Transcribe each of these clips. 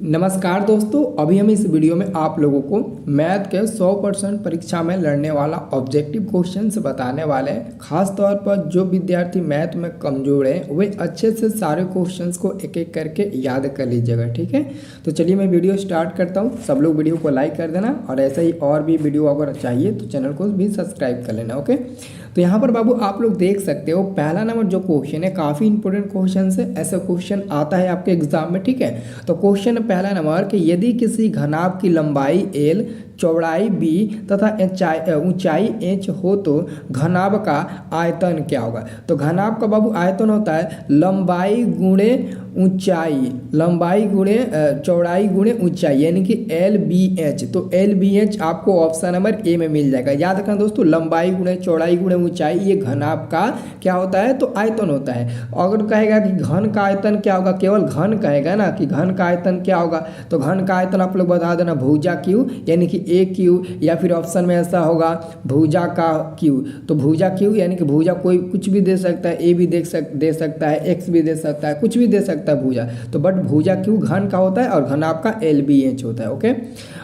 नमस्कार दोस्तों, अभी हम इस वीडियो में आप लोगों को मैथ के 100% परीक्षा में लड़ने वाला ऑब्जेक्टिव क्वेश्चंस बताने वाले हैं। खास तौर पर जो विद्यार्थी मैथ में कमज़ोर हैं वे अच्छे से सारे क्वेश्चंस को एक एक करके याद कर लीजिएगा। ठीक है, तो चलिए मैं वीडियो स्टार्ट करता हूँ। सब लोग वीडियो को लाइक कर देना और ऐसे ही और भी वीडियो अगर चाहिए तो चैनल को भी सब्सक्राइब कर लेना। ओके, तो यहाँ पर बाबू आप लोग देख सकते हो पहला नंबर जो क्वेश्चन है काफ़ी इंपॉर्टेंट क्वेश्चन है। ऐसा क्वेश्चन आता है आपके एग्जाम में। ठीक है, तो क्वेश्चन पहला नंबर कि यदि किसी घनाभ की लंबाई l, चौड़ाई b तथा ऊंचाई h हो तो घनाभ का आयतन क्या होगा। तो घनाभ का बाबू आयतन होता है लंबाई गुणे ऊंचाई, लंबाई गुणे चौड़ाई गुणे ऊंचाई, यानी कि LBH। तो LBH आपको ऑप्शन नंबर ए में मिल जाएगा। याद रखना दोस्तों, लंबाई गुणे चौड़ाई गुणे ऊंचाई ये घनाभ का क्या होता है, तो आयतन होता है। अगर कहेगा कि घन का आयतन क्या होगा, केवल घन कहेगा ना कि घन का आयतन क्या होगा, तो घन का आयतन आप लोग बता देना भुजा क्यू, यानी कि ए क्यू, या फिर ऑप्शन में ऐसा होगा भुजा का क्यू। तो भुजा क्यू यानी कि भुजा कोई कुछ भी दे सकता है, ए भी दे सकता है, एक्स भी दे सकता है, कुछ भी दे सकता है भुजा। तो बट भुजा क्यू घन का होता है और घन आपका LBH होता है। ओके,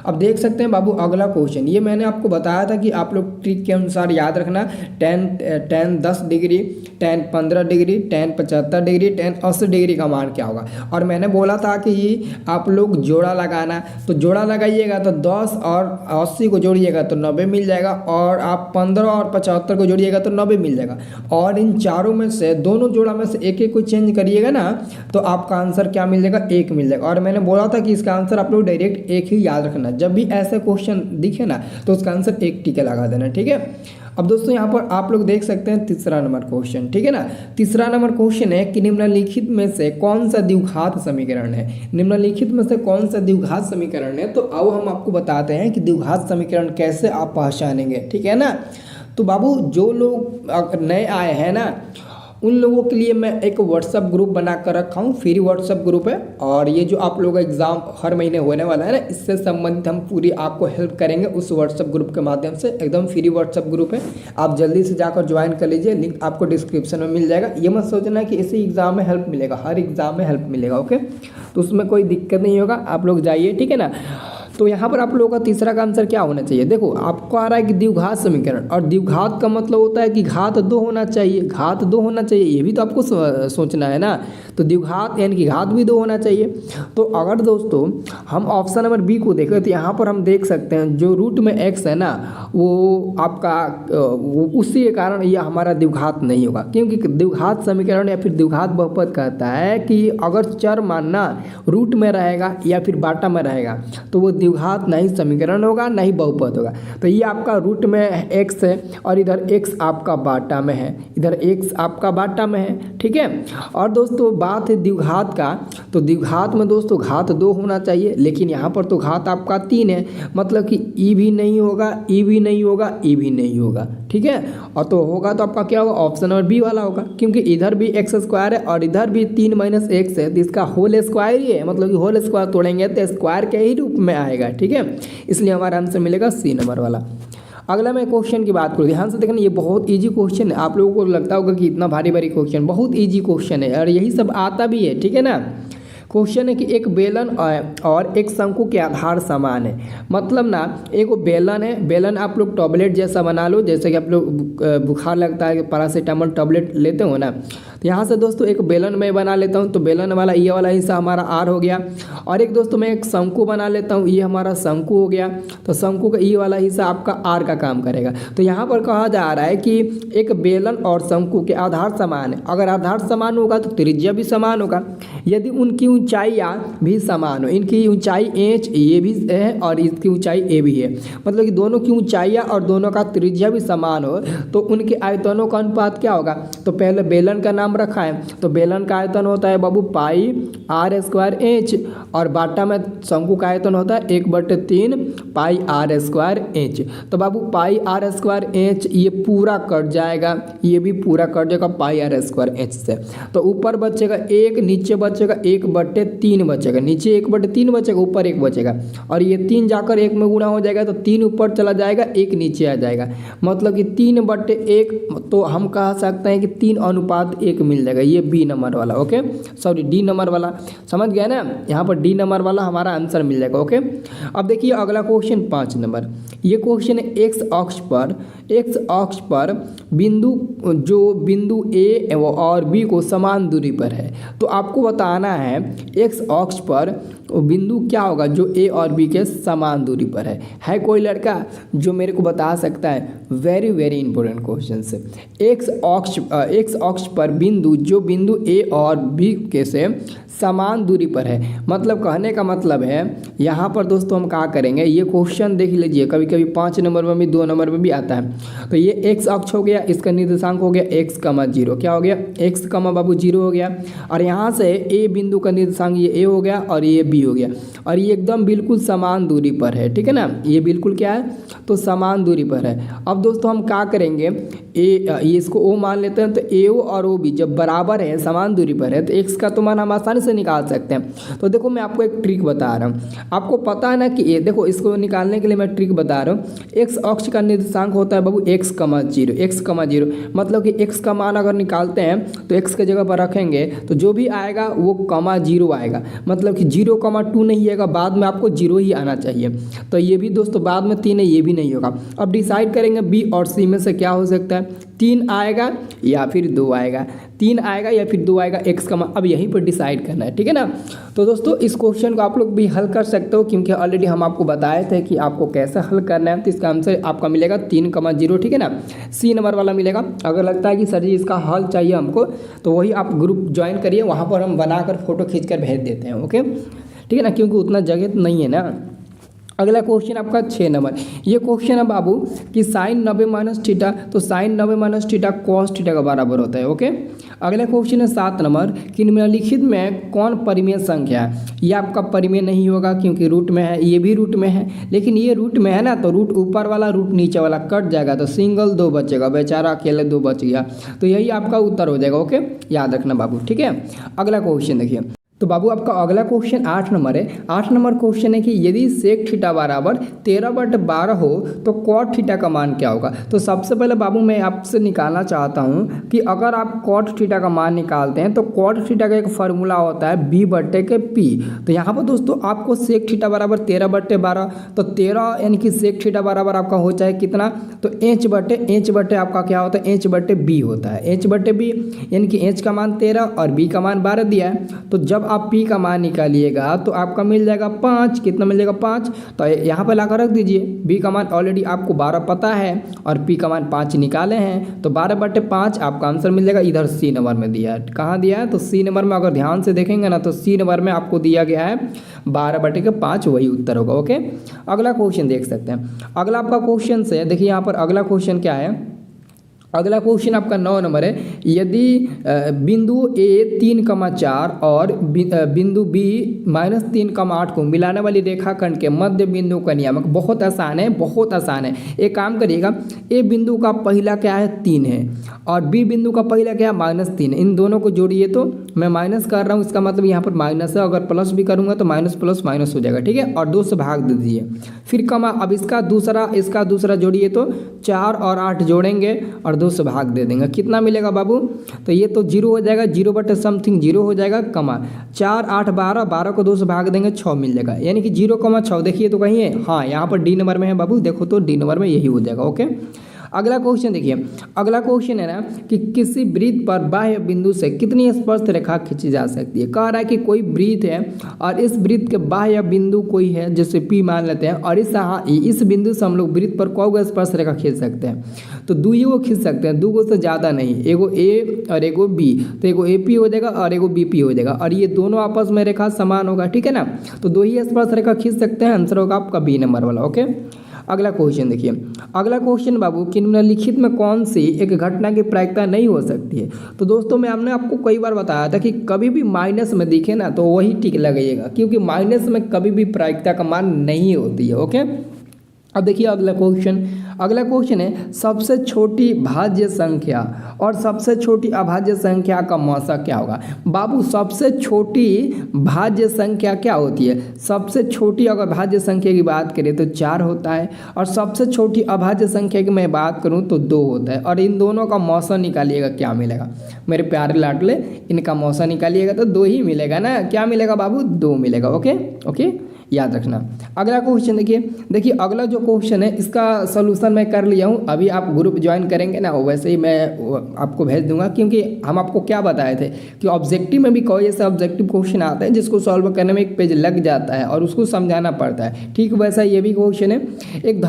अब देख सकते हैं बाबू अगला क्वेश्चन, ये मैंने आपको बताया था कि आप लोग ट्रिक के अनुसार याद रखना। tan 10 degree, tan 15 degree, tan 75 degree, tan 80 degree का मान क्या होगा। और मैंने बोला था कि आप लोग जोड़ा लगाना, तो जोड़ा लगाइएगा तो 10 और 80 को जोड़िएगा तो 90 मिल जाएगा, और आप 15 और 75 को जोड़िएगा तो 90 मिल जाएगा। और इन चारों में से दोनों जोड़ा में से एक एक को चेंज करिएगा ना, तो आपका आंसर क्या मिल जाएगा, एक मिल जाएगा। और मैंने बोला था कि इसका आंसर आप लोग डायरेक्ट एक ही याद रखना, जब भी ऐसे क्वेश्चन दिखे ना तो उसका आंसर एक टिके लगा देना। ठीक है, अब दोस्तों यहाँ पर आप लोग देख सकते हैं तीसरा नंबर क्वेश्चन। ठीक है ना, तीसरा नंबर क्वेश्चन है कि निम्नलिखित में से कौन सा द्विघात समीकरण है। निम्नलिखित में से कौन सा द्विघात समीकरण है, तो आओ हम आपको बताते हैं कि द्विघात समीकरण कैसे आप पहचानेंगे। ठीक है ना, तो बाबू जो लोग नए आए हैं ना उन लोगों के लिए मैं एक व्हाट्सअप ग्रुप बना कर रखा हूँ, फ्री व्हाट्सअप ग्रुप है। और ये जो आप लोगों का एग्ज़ाम हर महीने होने वाला है ना, इससे संबंधित हम पूरी आपको हेल्प करेंगे उस व्हाट्सअप ग्रुप के माध्यम से। एकदम फ्री व्हाट्सअप ग्रुप है, आप जल्दी से जाकर ज्वाइन कर लीजिए, लिंक आपको डिस्क्रिप्शन में मिल जाएगा। ये मत सोचना कि इसी एग्ज़ाम में हेल्प मिलेगा, हर एग्ज़ाम में हेल्प मिलेगा। ओके, तो उसमें कोई दिक्कत नहीं होगा, आप लोग जाइए। ठीक है ना, तो यहाँ पर आप लोगों का तीसरा का आंसर क्या होना चाहिए। देखो आपको आ रहा है कि द्विघात समीकरण, और द्विघात का मतलब होता है कि घात 2 होना चाहिए, घात 2 होना चाहिए, ये भी तो आपको सोचना है ना। तो द्विघात यानी कि घात भी 2 होना चाहिए। तो अगर दोस्तों हम ऑप्शन नंबर बी को देखें तो यहाँ पर हम देख सकते हैं जो रूट में x है ना वो आपका उसी के कारण यह हमारा द्विघात नहीं होगा, क्योंकि द्विघात समीकरण या फिर द्विघात बहुपद कहता है कि अगर चर मानना रूट में रहेगा या फिर बाटा में रहेगा तो वो द्विघात नहीं समीकरण होगा, नहीं बहुपद होगा। तो ये आपका रूट में x है और इधर x आपका बाटा में है, इधर x आपका बाटा में है। ठीक है, और दोस्तों बात है द्विघात का, तो द्विघात में दोस्तों घात 2 होना चाहिए, लेकिन यहाँ पर तो घात आपका 3 है, मतलब कि ई भी नहीं होगा, ई भी नहीं होगा, ई भी नहीं होगा। ठीक है, और तो होगा तो आपका क्या होगा, ऑप्शन नंबर बी वाला होगा, क्योंकि इधर भी एक्स स्क्वायर है और इधर भी 3 - x है, तो इसका होल स्क्वायर ही है, मतलब कि होल स्क्वायर तोड़ेंगे तो स्क्वायर के ही रूप में आएगा। ठीक है, इसलिए हमारा आंसर मिलेगा सी नंबर वाला। अगला मैं क्वेश्चन की बात करूँ, ध्यान से देखना, ये बहुत इजी क्वेश्चन है। आप लोगों को लगता होगा कि इतना भारी भारी क्वेश्चन, बहुत इजी क्वेश्चन है और यही सब आता भी है। ठीक है ना, क्वेश्चन है कि एक बेलन और एक शंकु के आधार समान है। मतलब ना एक बेलन है, बेलन आप लोग टैबलेट जैसा बना लो, जैसे कि आप लोग बुखार लगता है पैरासीटामोल टैबलेट लेते हो ना, तो यहाँ से दोस्तों एक बेलन मैं बना लेता हूँ, तो बेलन वाला ये वाला हिस्सा हमारा आर हो गया। और एक दोस्तों मैं एक शंकु बना लेता हूँ, ये हमारा शंकु हो गया, तो शंकु का ये वाला हिस्सा आपका आर का काम करेगा। तो यहाँ पर कहा जा रहा है कि एक बेलन और शंकु के आधार समान है। अगर आधार समान होगा तो त्रिज्या भी समान होगा। यदि उनकी ऊंचाइयाँ भी समान हो, इनकी ऊंचाई एच ये भी है और इसकी ऊंचाई ए भी है, मतलब कि दोनों की ऊंचाइयाँ और दोनों का त्रिज्या भी समान हो, तो उनके आयतनों का अनुपात क्या होगा। तो पहले बेलन का नाम रखा है, तो बेलन का आयतन होता है बाबू पाई r² h, और बाटा में शंकु का आयतन होता है 1/3 पाई r² h। तो बाबू पाई r² h ये पूरा कट जाएगा, ये भी पूरा कट जाएगा पाई r² h से। तो ऊपर बचेगा 1, नीचे बचेगा 1/3 1/3 बचेगा, नीचे 1/3 बचेगा, ऊपर 1 बचेगा, और ये 3 जाकर 1 में गुणा हो जाएगा तो 3 ऊपर चला जाएगा, 1 नीचे आ जाएगा, मतलब कि 3/1, तो हम कह सकते हैं कि 3:1 मिल जाएगा। ये बी नंबर वाला, ओके, सॉरी डी नंबर वाला, समझ गया ना, यहाँ पर डी नंबर वाला हमारा आंसर मिल जाएगा। ओके, अब देखिए अगला क्वेश्चन 5 नंबर, ये क्वेश्चन है एक्स अक्ष पर बिंदु, जो बिंदु ए और बी को समान दूरी पर है, तो आपको बताना है एक्स अक्ष पर बिंदु क्या होगा जो ए और बी के समान दूरी पर है कोई लड़का जो मेरे को बता सकता है? वेरी वेरी इंपॉर्टेंट क्वेश्चन है। एक्स अक्ष पर बिंदु जो बिंदु ए और बी के से समान दूरी पर है, मतलब कहने का मतलब है यहाँ पर दोस्तों हम क्या करेंगे, ये क्वेश्चन देख लीजिए, कभी कभी 5 नंबर में भी 2 नंबर में भी आता है। तो ये एक्स अक्ष हो गया, इसका निर्देशांक हो गया x,0, क्या हो गया x, बाबू 0 हो गया, और यहाँ से ए बिंदु का निर्देशांक ये ए हो गया और ये बी हो गया, और ये एकदम बिल्कुल समान दूरी पर है, ठीक है ना, ये बिल्कुल क्या है तो समान दूरी पर है। अब दोस्तों हम क्या करेंगे, ये इसको ओ मान लेते हैं, तो ए ओ और ओ बी जब बराबर है, समान दूरी पर है, तो एक्स का तो मान हम आसानी से निकाल सकते हैं। तो देखो मैं आपको एक ट्रिक बता रहा हूँ, आपको पता है ना कि ये देखो, इसको निकालने के लिए मैं ट्रिक बता रहा हूँ। एक्स अक्ष का निर्देशांक होता है बाबू x,0, मतलब कि x का मान अगर निकालते हैं तो x के जगह पर रखेंगे तो जो भी आएगा वो ,0 आएगा, मतलब कि 0,2 नहीं आएगा, बाद में आपको 0 ही आना चाहिए। तो ये भी दोस्तों बाद में 3 है, ये भी नहीं होगा। अब डिसाइड करेंगे बी और सी में से क्या हो सकता है, 3 आएगा या फिर 2 आएगा, 3 आएगा या फिर 2 आएगा, x का मान अब यहीं पर डिसाइड करना है, ठीक है ना। तो दोस्तों इस क्वेश्चन को आप लोग भी हल कर सकते हो, क्योंकि ऑलरेडी हम आपको बताए थे कि आपको कैसे हल करना है। तो इसका आंसर आपका मिलेगा 3,0, ठीक है ना, सी नंबर वाला मिलेगा। अगर लगता है कि सर जी इसका हल चाहिए हमको, तो वही आप ग्रुप ज्वाइन करिए, वहाँ पर हम बनाकर फोटो खींच कर भेज देते हैं, ओके, ठीक है ना, क्योंकि उतना जगह तो नहीं है ना। अगला क्वेश्चन आपका 6 नंबर, ये क्वेश्चन है बाबू कि साइन 90 - थीटा, तो साइन 90 - थीटा कॉस थीटा का बराबर होता है, ओके। अगला क्वेश्चन है 7 नंबर कि निम्नलिखित में कौन परिमेय संख्या है, ये आपका परिमेय नहीं होगा क्योंकि रूट में है, ये भी रूट में है, लेकिन ये रूट में है ना, तो रूट ऊपर वाला रूट नीचे वाला कट जाएगा, तो सिंगल 2 बचेगा, बेचारा अकेले 2 बच गया, तो यही आपका उत्तर हो जाएगा, ओके, याद रखना बाबू, ठीक है। अगला क्वेश्चन देखिए, तो बाबू आपका अगला क्वेश्चन 8 नंबर है। 8 नंबर क्वेश्चन है कि यदि सेक थीटा बराबर 13/12 हो तो कॉट थीटा का मान क्या होगा। तो सबसे पहले बाबू मैं आपसे निकालना चाहता हूं कि अगर आप कॉट थीटा का मान निकालते हैं तो कॉट थीटा का एक फार्मूला होता है b/p। तो यहाँ पर दोस्तों आपको सेक थीटा बराबर 13/12, तो 13 यानी कि सेक थीटा बराबर आपका हो जाए कितना, तो h/h आपका क्या होता है, h/b होता है, h/b यानी कि h का मान 13 और b का मान 12 दिया है। तो जब आप p का मान निकालिएगा तो आपका मिल जाएगा 5, कितना मिल जाएगा 5, तो यहाँ पर लाकर रख दीजिए, b का मान ऑलरेडी आपको 12 पता है और p का मान 5 निकाले हैं, तो 12/5 आपका आंसर मिल जाएगा। इधर सी नंबर में दिया है, कहाँ दिया है, तो सी नंबर में अगर ध्यान से देखेंगे ना तो सी नंबर में आपको दिया गया है 12/5, वही उत्तर होगा, ओके। अगला क्वेश्चन देख सकते हैं, अगला आपका क्वेश्चन से देखिए, यहाँ पर अगला क्वेश्चन क्या है, अगला क्वेश्चन आपका 9 नंबर है। यदि बिंदु ए 3,4 और बिंदु बी -3,8 को मिलाने वाली रेखाखंड के मध्य बिंदु का नियामक, बहुत आसान है, बहुत आसान है। एक काम करिएगा, ए बिंदु का पहला क्या है 3 है और बी बिंदु का पहला क्या है -3, इन दोनों को जोड़िए, तो मैं माइनस कर रहा हूँ, इसका मतलब यहाँ पर माइनस है, अगर प्लस भी करूँगा तो माइनस प्लस माइनस हो जाएगा, ठीक है, और 2 से भाग दे दीजिए, फिर कमा, अब इसका दूसरा जोड़िए, तो 4 और 8 जोड़ेंगे और 2 से भाग दे देंगे, कितना मिलेगा बाबू, तो ये तो 0 हो जाएगा, 0/समथिंग 0 हो जाएगा, कमा 4 8 12 को 2 से भाग देंगे 6 मिल जाएगा, यानी कि 0,6 देखिए तो कहीं है, हाँ यहाँ पर डी नंबर में है बाबू, देखो तो डी नंबर में यही हो जाएगा, ओके। अगला क्वेश्चन देखिए, अगला क्वेश्चन है ना कि किसी वृत्त पर बाह्य बिंदु से कितनी स्पर्श रेखा खींची जा सकती है। कह रहा है कि कोई वृत्त है और इस वृत्त के बाह्य बिंदु कोई है, जैसे P मान लेते हैं, और इस बिंदु से हम लोग वृत्त पर कौ स्पर्श रेखा खींच सकते हैं, तो 2 को खींच सकते हैं, 2 से ज़्यादा नहीं, एगो A और एगो B, तो एगो AP हो जाएगा और एगो BP हो जाएगा, और ये दोनों आपस में रेखा समान होगा, ठीक है ना, तो 2 ही स्पर्श रेखा खींच सकते हैं, आंसर होगा आपका B नंबर वाला, ओके। अगला क्वेश्चन देखिए, अगला क्वेश्चन बाबू कि निम्नलिखित में कौन सी एक घटना की प्रायिकता नहीं हो सकती है। तो दोस्तों मैं हमने आपको कई बार बताया था कि कभी भी माइनस में दिखे ना तो वही टिक लगाइएगा, क्योंकि माइनस में कभी भी प्रायिकता का मान नहीं होती है, ओके। अब देखिए अगला क्वेश्चन है सबसे छोटी भाज्य संख्या और सबसे छोटी अभाज्य संख्या का मौसा क्या होगा। बाबू सबसे छोटी भाज्य संख्या क्या होती है, सबसे छोटी अगर भाज्य संख्या की बात करें तो 4 होता है और सबसे छोटी अभाज्य संख्या की मैं बात करूं तो 2 होता है। और इन दोनों का मौसा निकालिएगा क्या मिलेगा मेरे प्यारे लाडले, इनका मौसा निकालिएगा तो 2 ही मिलेगा ना। क्या मिलेगा बाबू, 2 मिलेगा। ओके याद रखना। अगला क्वेश्चन देखिए अगला जो क्वेश्चन है इसका सलूशन मैं कर लिया हूँ। अभी आप ग्रुप ज्वाइन करेंगे ना वैसे ही मैं आपको भेज दूंगा, क्योंकि हम आपको क्या बताए थे कि ऑब्जेक्टिव में भी कोई ऐसे ऑब्जेक्टिव क्वेश्चन आता है जिसको सॉल्व करने में एक पेज लग जाता है और उसको समझाना पड़ता है। ठीक वैसा ये भी क्वेश्चन है। एक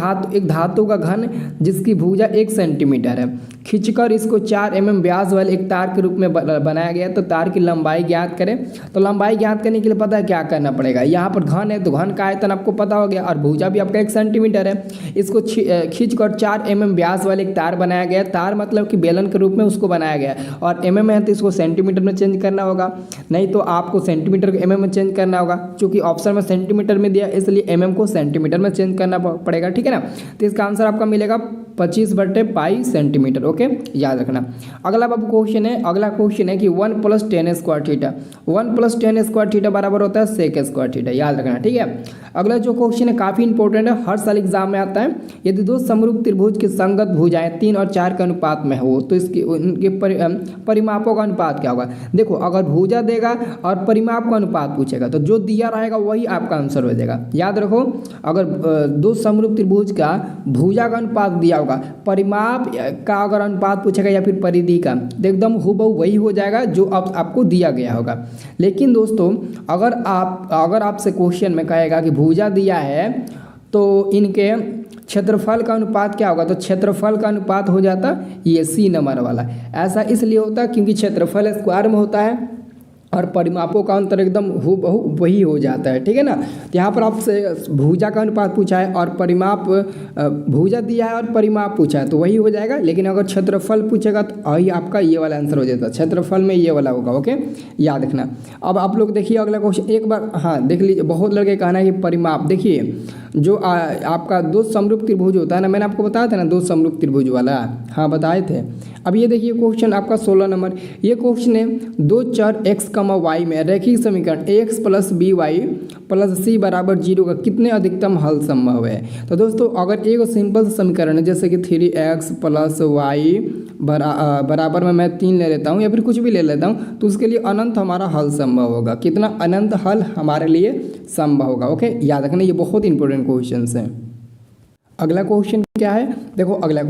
धातु का घन जिसकी भुजा 1 सेंटीमीटर है, खींचकर इसको 4 mm व्यास वाले एक तार के रूप में बनाया गया, तो तार की लंबाई ज्ञात करें। तो लंबाई ज्ञात करने के लिए पता है क्या करना पड़ेगा, यहाँ पर घन है तो घन का आयतन आपको पता हो गया और भुजा भी आपका 1 सेंटीमीटर है। इसको खींचकर 4 mm व्यास वाले एक तार बनाया गया, तार मतलब कि बेलन के रूप में उसको बनाया गया और mm है तो इसको सेंटीमीटर में चेंज करना होगा, नहीं तो आपको सेंटीमीटर को mm में चेंज करना होगा। चूंकि ऑप्शन में सेंटीमीटर में दिया इसलिए mm को सेंटीमीटर में चेंज करना पड़ेगा, ठीक है ना। तो इसका आंसर आपका मिलेगा 25/π सेंटीमीटर। ओके याद रखना। अगला क्वेश्चन है कि 1 + 10 स्क्वायर थीटा 1 + 10 स्क्वायर थीटा बराबर होता है सेक स्क्वायर थीटा, याद रखना, ठीक है। अगला जो क्वेश्चन है काफ़ी इंपॉर्टेंट है, हर साल एग्जाम में आता है। यदि 2 समरूप त्रिभुज के संगत भुजाएं 3 और 4 के अनुपात में हो तो इसकी उनके परिमापों का अनुपात क्या होगा। देखो अगर भुजा देगा और परिमाप का अनुपात पूछेगा तो जो दिया रहेगा वही आपका आंसर हो जाएगा। याद रखो अगर 2 समरूप त्रिभुज का भुजा का अनुपात दिया होगा, परिमाप का अगर अनुपात पूछेगा या फिर परिधि का, तो एकदम हूबहू वही हो जाएगा जो आपको दिया गया होगा। लेकिन दोस्तों अगर आपसे क्वेश्चन में कहेगा कि भुजा दिया है तो इनके क्षेत्रफल का अनुपात क्या होगा, तो क्षेत्रफल का अनुपात हो जाता ये C नंबर वाला। ऐसा इसलिए होता है क्योंकि क्षेत्रफल स्क्वायर में होता है और परिमापों का अंतर एकदम हूबहू वही हो जाता है, ठीक है ना। तो यहाँ पर आपसे भुजा का अनुपात पूछा है और परिमाप भुजा दिया है और परिमाप पूछा है तो वही हो जाएगा। लेकिन अगर क्षेत्रफल पूछेगा तो वही आपका ये वाला आंसर हो जाता है, क्षेत्रफल में ये वाला होगा। ओके याद रखना। अब आप लोग देखिए अगला क्वेश्चन एक बार हाँ देख लीजिए। बहुत लड़के कहना है कि परिमाप देखिए जो आपका 2 समरूप त्रिभुज होता है ना, मैंने आपको बताया था ना 2 समरूप त्रिभुज वाला, हाँ बताए थे। अब ये देखिए क्वेश्चन आपका 16 नंबर, ये क्वेश्चन है 2 चर x, y में रैखिक समीकरण ax + by + c = 0 का कितने अधिकतम हल संभव है। तो दोस्तों अगर एक सिंपल समीकरण है जैसे कि 3x + y बराबर में मैं 3 ले लेता हूँ या फिर कुछ भी ले लेता हूँ तो उसके लिए अनंत हमारा हल संभव होगा। कितना अनंत हल हमारे लिए संभव होगा। ओके याद रखना, ये बहुत इंपॉर्टेंट क्वेश्चन है। अगला क्वेश्चन क्या है, देखो अगला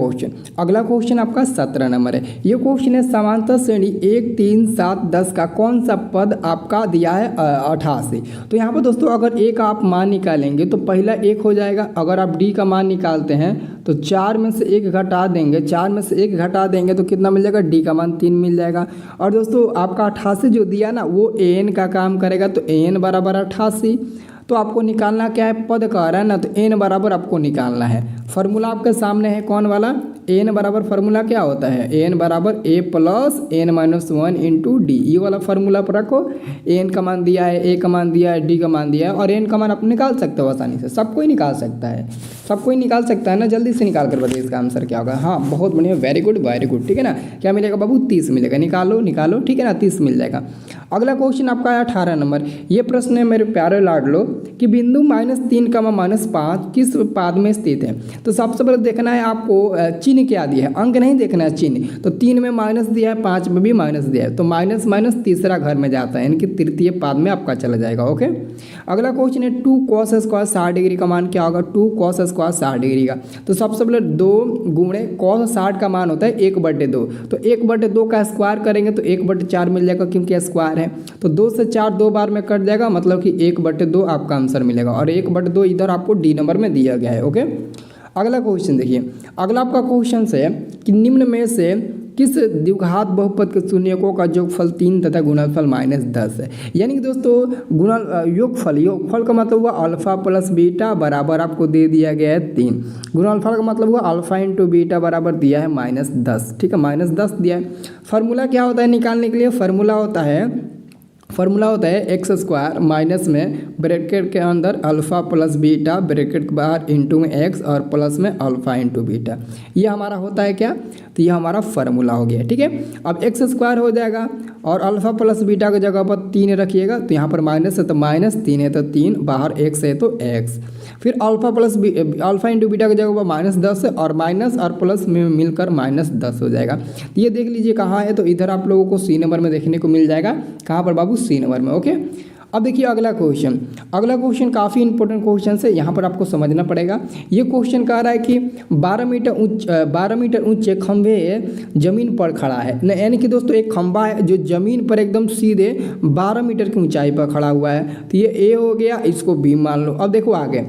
क्वेश्चन आपका 17 नंबर है। ये क्वेश्चन है समांतर श्रेणी 1, 3, 7, 10 का कौन सा पद आपका दिया है 88। तो यहाँ पर दोस्तों अगर एक आप मान निकालेंगे तो पहला 1 हो जाएगा। अगर आप डी का मान निकालते हैं तो 4 में से 1 घटा देंगे, 4 में से 1 घटा देंगे तो कितना मिल जाएगा, डी का मान 3 मिल जाएगा। और दोस्तों आपका 88 जो दिया ना वो an का काम करेगा, तो an बराबर 88। तो आपको निकालना क्या है, पद कह रहा है ना, तो n बराबर आपको निकालना है। फार्मूला आपके सामने है कौन वाला, n बराबर फार्मूला क्या होता है, n बराबर a + n - 1 × d। ये वाला फार्मूला पर रखो। n का मान दिया है, a का मान दिया है, d का मान दिया है और n का मान आप निकाल सकते हो आसानी से। सब कोई निकाल सकता है, ना। जल्दी से निकाल कर बताइए इसका आंसर क्या होगा। हाँ बहुत बढ़िया, वेरी गुड, ठीक है ना। क्या मिलेगा बाबू, 30 मिलेगा। निकालो, ठीक है ना, 30 मिल जाएगा। अगला क्वेश्चन आपका है 18 नंबर। ये प्रश्न है मेरे प्यारे लाडलो कि बिंदु -3, -5 किस पाद में स्थित है। तो सबसे पहले देखना है आपको चिन्ह क्या दिया है, अंक नहीं देखना है, चिन्ह। तो 3 में माइनस दिया है, 5 में भी माइनस दिया है, तो माइनस तीसरा घर में जाता है, यानी कि तृतीय पाद में आपका चला जाएगा। ओके अगला क्वेश्चन है 2 cos स्क्वायर 60 डिग्री का मान क्या होगा, 2 cos स्क्वायर 60 डिग्री का। तो सबसे पहले 2 गुणे cos 60 का मान होता है 1/2, तो 1/2 का स्क्वायर करेंगे तो 1/4 मिल जाएगा क्योंकि स्क्वायर है। तो 2 से 4 2 बार में कट जाएगा, मतलब कि 1/2 आपका आंसर मिलेगा और 1/2 इधर आपको डी नंबर में दिया गया है। ओके अगला क्वेश्चन देखिए। अगला आपका क्वेश्चन है कि निम्न में से किस द्विघात बहुपद के शून्यकों का योगफल 3 तथा गुणनफल -10 है। यानी कि दोस्तों योगफल का मतलब हुआ अल्फा + बीटा बराबर आपको दे दिया गया है 3। गुणनफल का मतलब हुआ अल्फा × बीटा बराबर दिया है -10, ठीक है, -10 दिया है। फार्मूला क्या होता है निकालने के लिए, फार्मूला होता है फार्मूला होता है एक्स स्क्वायर माइनस में ब्रैकेट के अंदर अल्फ़ा प्लस बीटा ब्रैकेट के बाहर इंटू में एक्स और प्लस में अल्फ़ा इंटू बीटा। ये हमारा होता है क्या, तो ये हमारा फार्मूला हो गया। ठीक है, अब एक्स स्क्वायर हो जाएगा और अल्फ़ा प्लस बीटा की जगह पर 3 रखिएगा, तो यहाँ पर माइनस है तो माइनस, 3 है तो 3, बाहर एक्स है तो एक्स। फिर alpha plus alpha into beta की जगह पर -10 है और माइनस और प्लस में मिलकर -10 हो जाएगा। तो ये देख लीजिए कहाँ है, तो इधर आप लोगों को सी नंबर में देखने को मिल जाएगा। कहाँ पर बाबू, सी नंबर में। ओके, अब देखिए अगला क्वेश्चन। अगला क्वेश्चन काफ़ी इंपॉर्टेंट क्वेश्चन है, यहाँ पर आपको समझना पड़ेगा। ये क्वेश्चन कह रहा है कि 12 मीटर ऊंचे खंभे जमीन पर खड़ा है, यानी कि दोस्तों एक खंभा है जो जमीन पर एकदम सीधे 12 मीटर की ऊंचाई पर खड़ा हुआ है। तो ये ए हो गया, इसको बी मान लो। अब देखो आगे,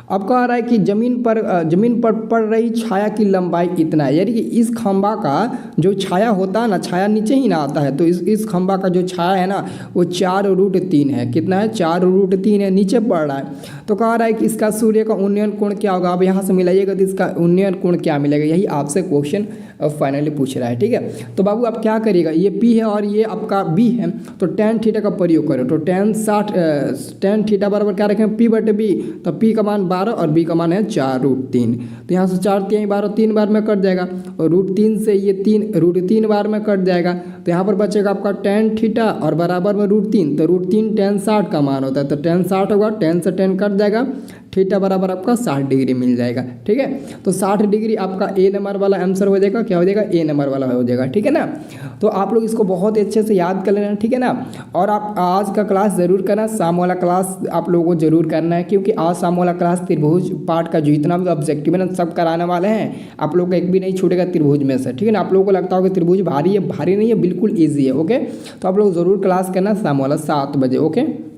अब कह रहा है कि जमीन पर पड़ रही छाया की लंबाई इतना है, यानी कि इस खंभा का जो छाया होता है ना, छाया नीचे ही ना आता है, तो इस खंभा का जो छाया है ना वो 4√3 है। कितना है, 4√3 है, नीचे पड़ रहा है। तो कह रहा है कि इसका सूर्य का उन्नयन कोण क्या होगा। अब यहाँ से मिलाइएगा तो इसका उन्नयन कोण क्या मिलेगा, यही आपसे क्वेश्चन फाइनली पूछ रहा है। ठीक है, तो बाबू आप क्या करिएगा, ये पी है और ये आपका बी है, तो tan थीटा का प्रयोग करो। तो tan थीटा बराबर क्या रखें, p/b, तो p का मान 12 और b का मान है 4√3। तो यहाँ से 4 3 12, 3 बार में कट जाएगा और √3 से ये 3 बार में कट जाएगा। तो यहाँ पर बचेगा आपका tan थीटा और बराबर में √3, तो √3 tan 60 का मान होता है, तो tan 60 होगा, tan से tan कट जाएगा, थीटा बराबर आपका 60 डिग्री मिल जाएगा। ठीक है, तो 60 डिग्री आपका ए नंबर वाला आंसर हो जाएगा। क्या हो जाएगा, ए नंबर वाला हो जाएगा। ठीक है ना, तो आप लोग इसको बहुत ही अच्छे से याद कर लेना। ठीक है ना, और आप आज का क्लास ज़रूर करना, शाम वाला क्लास आप लोगों को जरूर करना है, क्योंकि आज शाम वाला क्लास त्रिभुज पार्ट का जितना भी ऑब्जेक्टिव है ना सब कराने वाले हैं। आप लोग का एक भी नहीं छूटेगा त्रिभुज में से। ठीक है ना, आप लोगों को लगता होगा त्रिभुज भारी है, भारी नहीं है, बिल्कुल ईजी है। ओके, तो आप लोग ज़रूर क्लास करना शाम वाला 7 बजे। ओके।